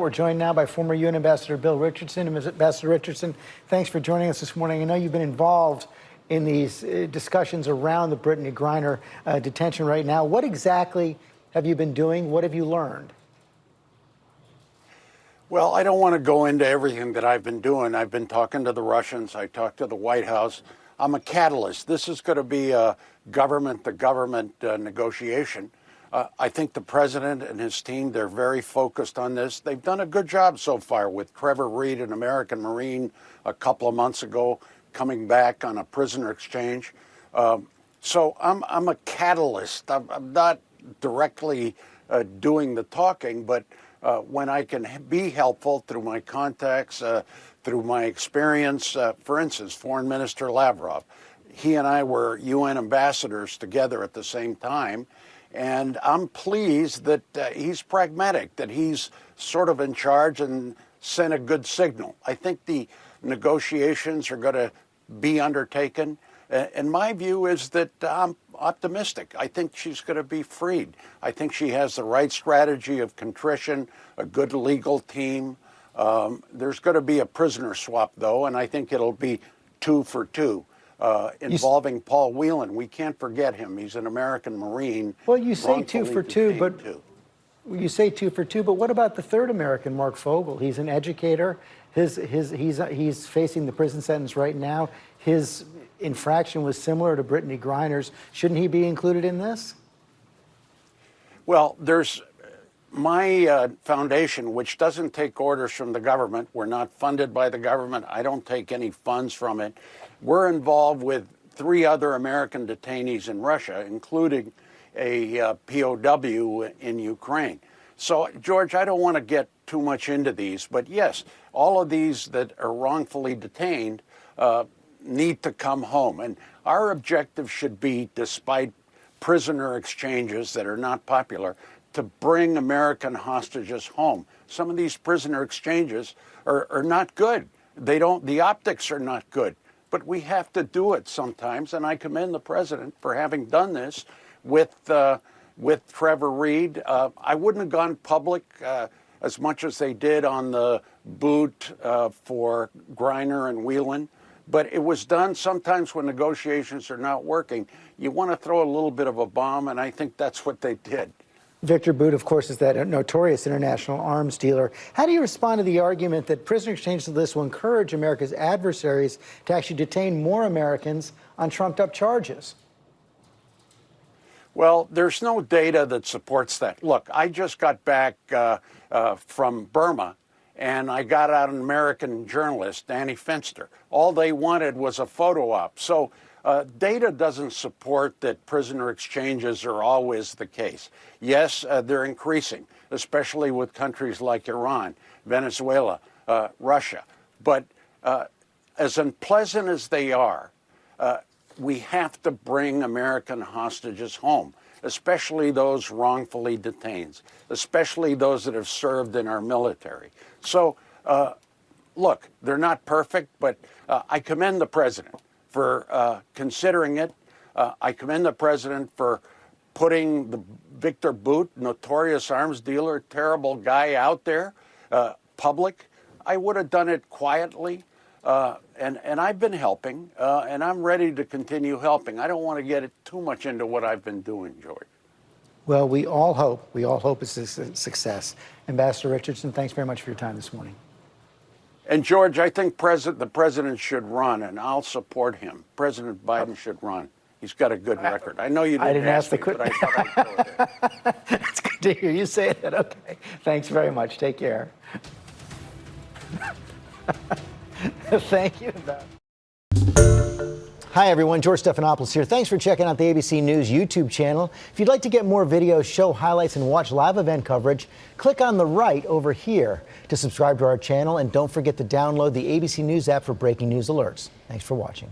We're joined now by former UN Ambassador Bill Richardson. Ambassador Richardson, thanks for joining us this morning. I know you've been involved in these discussions around the Brittney Griner detention right now. What exactly have you been doing? What have you learned? Well, I don't want to go into everything that I've been doing. I've been talking to the Russians. I talked to the White House. I'm a catalyst. This is going to be a government-to-government negotiation. I think the president and his team, they're very focused on this. They've done a good job so far with Trevor Reed, an American Marine, a couple of months ago, coming back on a prisoner exchange. So I'm a catalyst. I'm not directly doing the talking, but when I can be helpful through my contacts, through my experience, for instance, Foreign Minister Lavrov, he and I were UN ambassadors together at the same time. And I'm pleased that he's pragmatic, that he's sort of in charge and sent a good signal. I think the negotiations are going to be undertaken. And my view is that I'm optimistic. I think she's going to be freed. I think she has the right strategy of contrition, a good legal team. There's going to be a prisoner swap, though, and I think it'll be 2 for 2. Involving Paul Whelan. We can't forget him. He's an American Marine. Well, you say 2 for 2, but you say 2 for 2. But what about the third American, Mark Fogel? He's an educator. He's facing the prison sentence right now. His infraction was similar to Brittney Griner's. Shouldn't he be included in this? Well, there's my foundation, which doesn't take orders from the government. We're not funded by the government. I don't take any funds from it. We're involved with 3 other American detainees in Russia, including a POW in Ukraine. So, George, I don't want to get too much into these, but yes, all of these that are wrongfully detained need to come home. And our objective should be, despite prisoner exchanges that are not popular, to bring American hostages home. Some of these prisoner exchanges are not good. The optics are not good. But we have to do it sometimes, and I commend the president for having done this with Trevor Reed. I wouldn't have gone public as much as they did on the boot for Griner and Whelan, but it was done sometimes when negotiations are not working. You want to throw a little bit of a bomb, and I think that's what they did. Victor Bout, of course, is that notorious international arms dealer. How do you respond to the argument that prisoner exchange lists will encourage America's adversaries to actually detain more Americans on trumped-up charges? Well, there's no data that supports that. Look, I just got back from Burma, and I got out an American journalist, Danny Fenster. All they wanted was a photo op. So data doesn't support that prisoner exchanges are always the case. Yes, they're increasing, especially with countries like Iran, Venezuela, Russia. But as unpleasant as they are, we have to bring American hostages home, especially those wrongfully detained, especially those that have served in our military. So, look, they're not perfect, but I commend the president for considering it. I commend the president for putting the Victor Bout, notorious arms dealer, terrible guy out there, public. I would have done it quietly, and I've been helping, and I'm ready to continue helping. I don't want to get it too much into what I've been doing, George. Well, we all hope it's a success. Ambassador Richardson, thanks very much for your time this morning. And George, I think the president should run, and I'll support him. President Biden should run. He's got a good record. I know you didn't ask me, but I thought I'd go there. It's good to hear you say that. Okay. Thanks very much. Take care. Thank you. Hi, everyone. George Stephanopoulos here. Thanks for checking out the ABC News YouTube channel. If you'd like to get more videos, show highlights, and watch live event coverage, click on the right over here to subscribe to our channel. And don't forget to download the ABC News app for breaking news alerts. Thanks for watching.